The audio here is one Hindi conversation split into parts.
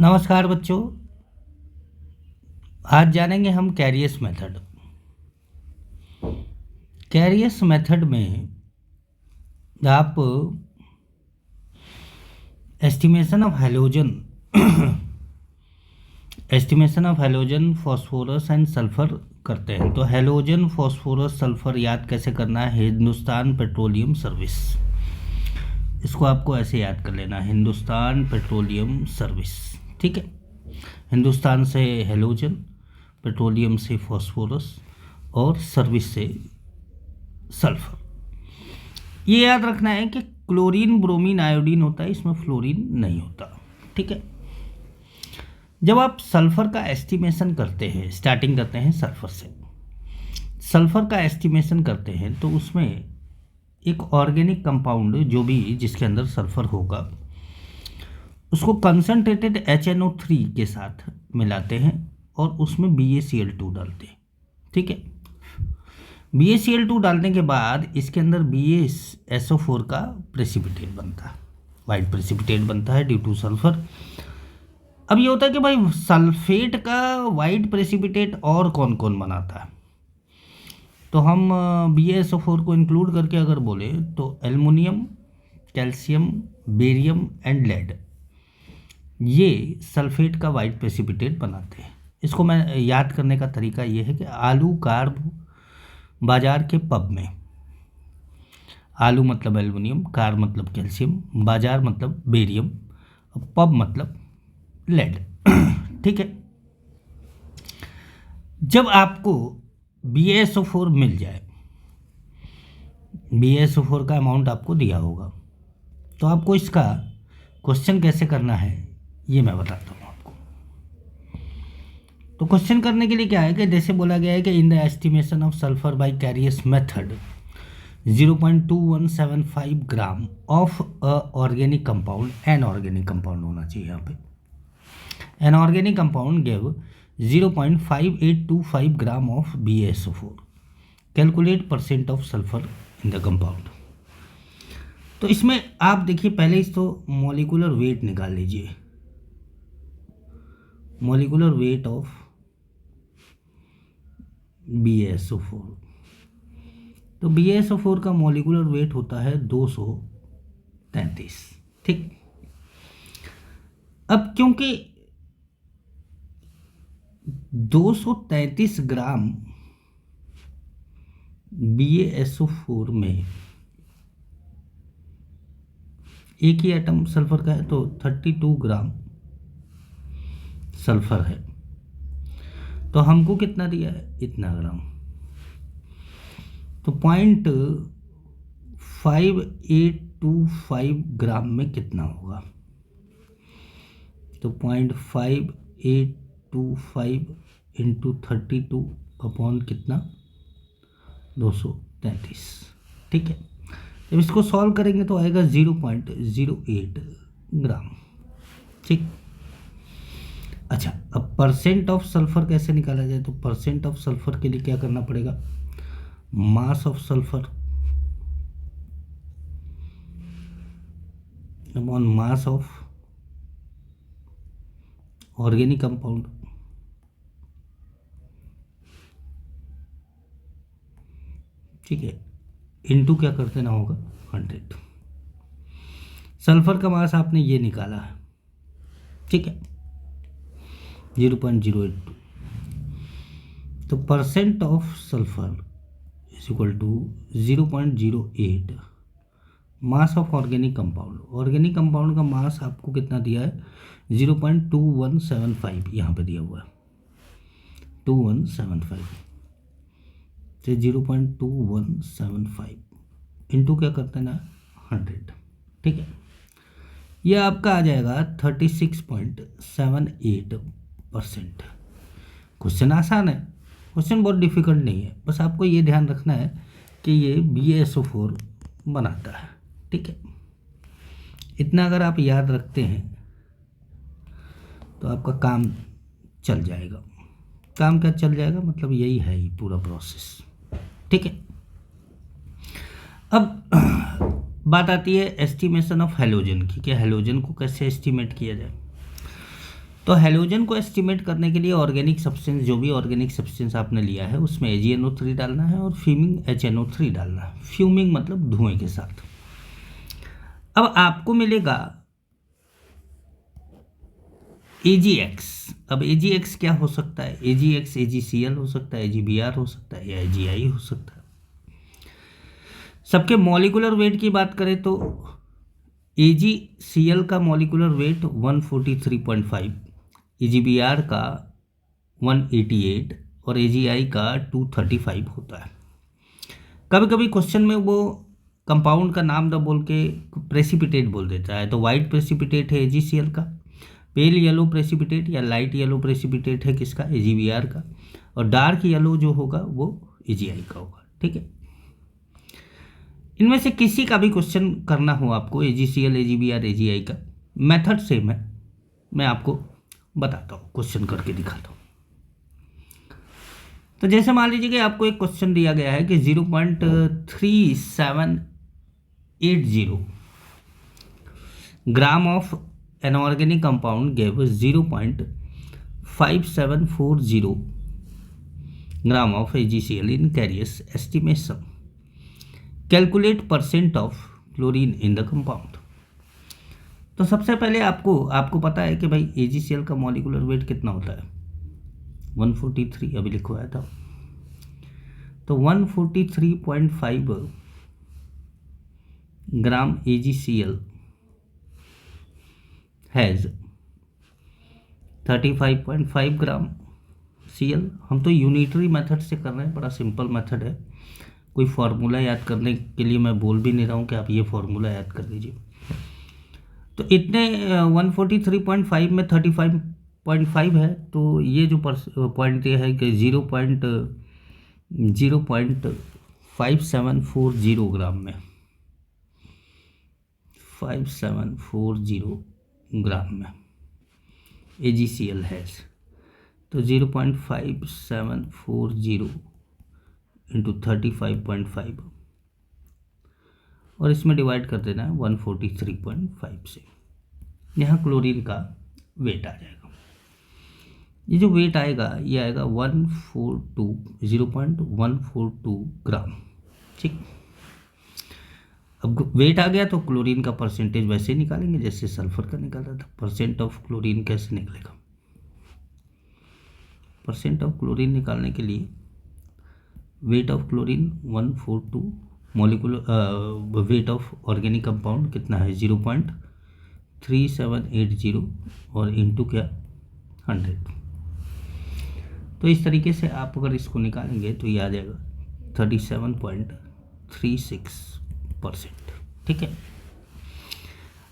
नमस्कार बच्चों। आज जानेंगे हम कैरियस मेथड। कैरियस मेथड में आप estimation of halogen phosphorus and sulphur करते हैं। तो हैलोजन फॉस्फोरस सल्फर याद कैसे करना है? हिंदुस्तान पेट्रोलियम सर्विस, इसको आपको ऐसे याद कर लेना, हिंदुस्तान पेट्रोलियम सर्विस। ठीक है, हिंदुस्तान से हैलोजन, पेट्रोलियम से फॉस्फोरस और सर्विस से सल्फर। ये याद रखना है कि क्लोरीन ब्रोमीन आयोडीन होता है, इसमें फ्लोरीन नहीं होता। ठीक है, जब आप सल्फर का एस्टिमेशन करते हैं, स्टार्टिंग करते हैं सल्फर से, सल्फर का एस्टिमेशन करते हैं तो उसमें एक ऑर्गेनिक कंपाउंड जो भी जिसके अंदर सल्फर होगा उसको कंसनट्रेटेड HNO3 के साथ मिलाते हैं और उसमें BaCl2 डालते हैं। ठीक है, BaCl2 डालने के बाद इसके अंदर BaSO4 का प्रेसिपिटेट बनता है, वाइट प्रेसिपिटेट बनता है ड्यू टू सल्फर। अब ये होता है कि भाई सल्फेट का वाइट प्रेसिपिटेट और कौन कौन बनाता है, तो हम BaSO4 को इंक्लूड करके अगर बोले तो aluminium, calcium, barium and lead, ये सल्फेट का वाइट प्रेसिपिटेट बनाते हैं। इसको मैं याद करने का तरीका ये है कि आलू कार्ब बाजार के पब में, आलू मतलब एल्युमिनियम, कार्ब मतलब कैल्शियम, बाजार मतलब बेरियम, पब मतलब लेड। ठीक है, जब आपको BaSO4 मिल जाए, BaSO4 का अमाउंट आपको दिया होगा, तो आपको इसका क्वेश्चन कैसे करना है ये मैं बताता हूँ आपको। तो क्वेश्चन करने के लिए क्या है कि जैसे बोला गया है कि in the estimation of sulphur by carius method 0.2175 gram of a organic compound, an organic compound होना चाहिए यहाँ पे, an organic compound give 0.5825 gram of BaSO4, calculate percent of sulphur in the compound. तो इसमें आप देखिए पहले इस तो मॉलिक्यूलर वेट निकाल लीजिए, मॉलिक्यूलर वेट ऑफ BaSO4। तो BaSO4 का मॉलिक्यूलर वेट होता है 233। ठीक, अब क्योंकि 233 ग्राम BaSO4 में एक ही एटम सल्फर का है तो 32 ग्राम सल्फर है, तो हमको कितना दिया है? इतना ग्राम। तो 0.5825 ग्राम में कितना होगा? तो 0.5825 इंटू 32 अपॉन कितना? 233। ठीक है, जब इसको सॉल्व करेंगे तो आएगा 0.08 ग्राम। ठीक, अच्छा, अब परसेंट ऑफ सल्फर कैसे निकाला जाए? तो परसेंट ऑफ सल्फर के लिए क्या करना पड़ेगा? Mass of sulphur upon mass of organic compound. ठीक है, इनटू क्या कर देना होगा? 100। सल्फर का मास आपने ये निकाला है, ठीक है, 0.082। तो percent of sulphur is equal to 0.08 mass of organic compound. Organic compound का मास आपको कितना दिया है? 0.2175 यहाँ पे दिया हुआ है, 2175 से 0.2175 इंटू क्या करते हैं ना? 100। ठीक है, यह आपका आ जाएगा 36.78%। क्वेश्चन आसान है, क्वेश्चन बहुत डिफिकल्ट नहीं है, बस आपको ये ध्यान रखना है कि ये BaSO4 बनाता है। ठीक है, इतना अगर आप याद रखते हैं तो आपका काम चल जाएगा। काम क्या चल जाएगा? मतलब यही है ये पूरा प्रोसेस। ठीक है, अब बात आती है एस्टिमेशन ऑफ हैलोजन की, कि हैलोजन को कैसे एस्टिमेट किया जाए। तो हैलोजन को एस्टिमेट करने के लिए ऑर्गेनिक सब्सटेंस, जो भी ऑर्गेनिक सब्सटेंस आपने लिया है उसमें AgNO3 डालना है और फ्यूमिंग HNO3 डालना है। फ्यूमिंग मतलब धुएं के साथ। अब आपको मिलेगा AgX। अब AgX क्या हो सकता है? AgX AgCl हो सकता है, AgBr हो सकता है, या AgI हो सकता है। सबके मॉलिक्यूलर वेट की बात करें तो AgCl का मॉलिक्यूलर वेट 143.5, AgBr का 188 और AgI का 235 होता है। कभी कभी क्वेश्चन में वो कंपाउंड का नाम ना बोल के प्रेसिपिटेट बोल देता है। तो वाइट प्रेसिपिटेट है AgCl का, पेल येलो प्रेसिपिटेट या लाइट येलो प्रेसिपिटेट है किसका? AgBr का, और डार्क येलो जो होगा वो AgI का होगा। ठीक है, इनमें से किसी का भी क्वेश्चन करना हो आपको, AgCl AgBr AgI का, मेथड सेम है, मैं आपको बताता हूँ, क्वेश्चन करके दिखाता हूँ। तो जैसे मान लीजिए कि आपको एक क्वेश्चन दिया गया है कि 0.3780 gram of inorganic compound gave 0.5740 gram of AgCl in carriers estimation. Calculate percent of chlorine in the compound. तो सबसे पहले आपको पता है कि भाई AgCl का मॉलिक्यूलर वेट कितना होता है? 143, अभी लिखवाया था। तो 143.5 ग्राम AgCl हैज़ 35.5 ग्राम Cl। हम तो यूनिटरी मेथड से कर रहे हैं, बड़ा सिंपल मेथड है, कोई फार्मूला याद करने के लिए मैं बोल भी नहीं रहा हूँ कि आप ये फार्मूला याद कर लीजिए। तो इतने 143.5 में 35.5 है, तो ये जो पॉइंट ये है कि 0.5740 ग्राम में 5740 ग्राम में AgCl है। तो 0.5740 इंटू 35.5 और इसमें डिवाइड कर देना है 143.5 से। यहाँ क्लोरीन का वेट आ जाएगा। ये जो वेट आएगा ये आएगा 0.142 ग्राम। ठीक, अब वेट आ गया तो क्लोरीन का परसेंटेज वैसे ही निकालेंगे जैसे सल्फर का निकाला था। परसेंट ऑफ क्लोरीन कैसे निकलेगा? परसेंट ऑफ क्लोरीन निकालने के लिए weight of chlorine 142, molecular weight of organic compound कितना है? 0.3780 और इंटू क्या? 100। तो इस तरीके से आप अगर इसको निकालेंगे तो ये आ जाएगा 37.36%। ठीक है,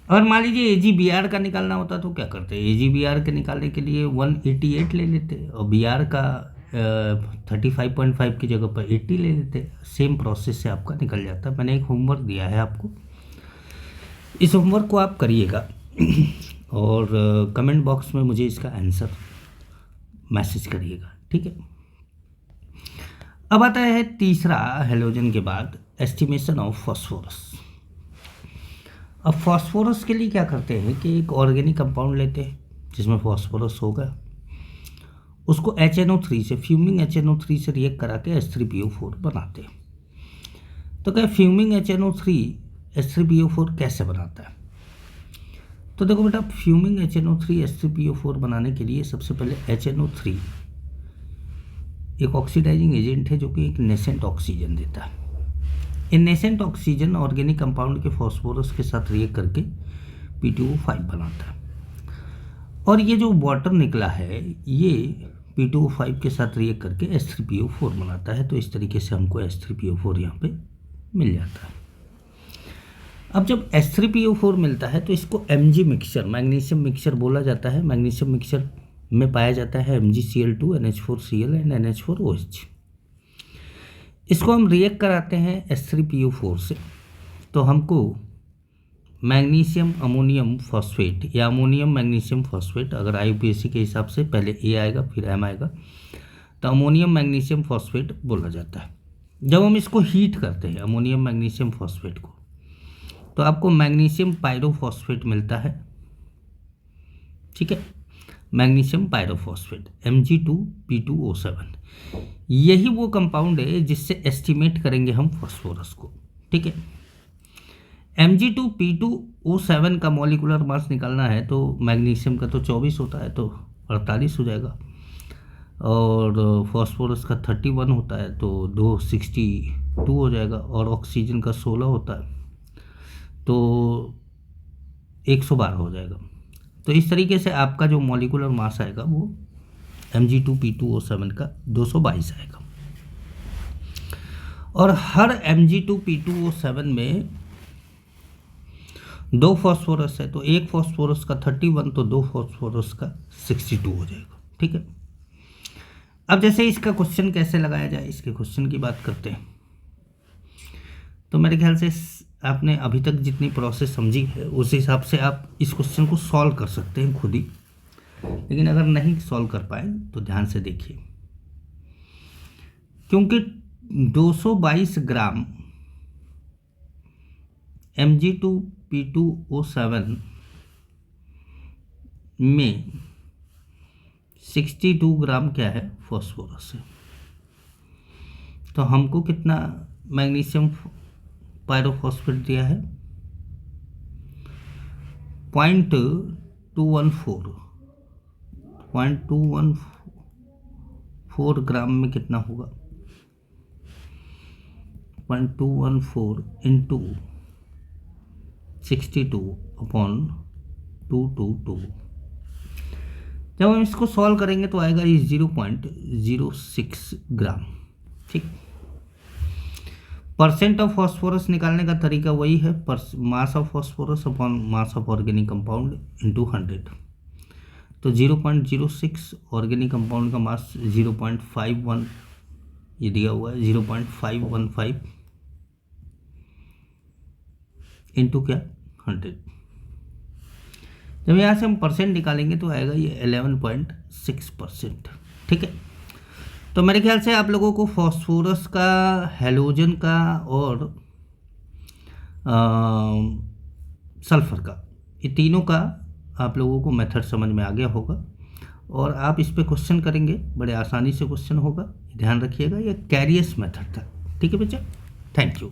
अगर मान लीजिए AgBr का निकालना होता तो क्या करते? AgBr के निकालने के लिए 188 ले लेते और Br का 35.5 की जगह पर 80 ले लेते। सेम प्रोसेस से आपका निकल जाता। मैंने एक होमवर्क दिया है आपको, इस होमवर्क को आप करिएगा और कमेंट बॉक्स में मुझे इसका आंसर मैसेज करिएगा। ठीक है, अब आता है तीसरा हैलोजन के बाद एस्टिमेशन ऑफ फॉस्फोरस। अब फॉस्फोरस के लिए क्या करते हैं कि एक ऑर्गेनिक कंपाउंड लेते हैं जिसमें फॉस्फोरस होगा, उसको HNO3 से, फ्यूमिंग HNO3 से रिएक्ट करा के H3PO4 बनाते हैं। तो क्या फ्यूमिंग HNO3 H3PO4 कैसे बनाता है? तो देखो बेटा, फ्यूमिंग HNO3 H3PO4 बनाने के लिए सबसे पहले HNO3 एक ऑक्सीडाइजिंग एजेंट है जो कि एक नेसेंट ऑक्सीजन देता है। इन नेसेंट ऑक्सीजन ऑर्गेनिक कंपाउंड के फॉस्फोरस के साथ रिएक्ट करके P2O5 बनाता है, और ये जो वाटर निकला है ये P2O5 के साथ रिएक्ट करके H3PO4 बनाता है। तो इस तरीके से हमको H3PO4 यहाँ पे मिल जाता है। अब जब H3PO4 मिलता है तो इसको Mg मिक्सचर, मैग्नीशियम मिक्सचर बोला जाता है। मैग्नीशियम मिक्सचर में पाया जाता है MgCl2, NH4Cl एंड NH4OH। इसको हम रिएक्ट कराते हैं H3PO4 से, तो हमको मैग्नीशियम अमोनियम फॉस्फेट या अमोनियम मैग्नीशियम फॉस्फेट, अगर IUPAC के हिसाब से पहले A आएगा फिर M आएगा, तो अमोनियम मैग्नीशियम फॉस्फेट बोला जाता है। जब हम इसको हीट करते हैं अमोनियम मैग्नीशियम फॉस्फेट को, तो आपको मैग्नीशियम पायरोफॉस्फेट मिलता है। ठीक है, मैग्नीशियम पायरोफॉस्फेट Mg2P2O7। यही वो कंपाउंड है जिससे एस्टिमेट करेंगे हम फास्फोरस को। ठीक है, Mg2P2O7 का मॉलिक्यूलर मास निकालना है तो मैग्नीशियम का तो 24 होता है तो 48 हो जाएगा, और फास्फोरस का 31 होता है तो 262 हो जाएगा, और ऑक्सीजन का 16 होता है तो 112 हो जाएगा। तो इस तरीके से आपका जो मॉलिक्यूलर मास आएगा वो Mg2P2O7 का 222 आएगा। और हर Mg2P2O7 में 2 फास्फोरस है तो एक फास्फोरस का 31 तो 2 फास्फोरस का 62 हो जाएगा। ठीक है, अब जैसे इसका क्वेश्चन कैसे लगाया जाए, इसके क्वेश्चन की बात करते हैं। तो मेरे ख्याल से आपने अभी तक जितनी प्रोसेस समझी है उस हिसाब से आप इस क्वेश्चन को सॉल्व कर सकते हैं खुद ही, लेकिन अगर नहीं सॉल्व कर पाए तो ध्यान से देखिए, क्योंकि 222 ग्राम Mg2P2O7 में 62 ग्राम क्या है, फास्फोरस है। तो हमको कितना मैग्नीशियम पायरोफॉस्फेट दिया है, 0.214 ग्राम में कितना होगा, 0.214 इंटू 62/222। जब हम इसको सॉल्व करेंगे तो आएगा ये 0.06 ग्राम। ठीक, परसेंट ऑफ फास्फोरस निकालने का तरीका वही है, mass of phosphorus upon mass of organic compound into 100। तो 0.06 ऑर्गेनिक कंपाउंड का मास 0.51 ये दिया हुआ है, 0.515 इंटू क्या 100। जब यहाँ से हम परसेंट निकालेंगे तो आएगा ये 11.6%। ठीक है, तो मेरे ख्याल से आप लोगों को फास्फोरस का, हैलोजन का और सल्फर का, ये तीनों का आप लोगों को मेथड समझ में आ गया होगा, और आप इस पे क्वेश्चन करेंगे, बड़े आसानी से क्वेश्चन होगा। ध्यान रखिएगा, ये कैरियस मेथड था। ठीक है बच्चा, थैंक यू।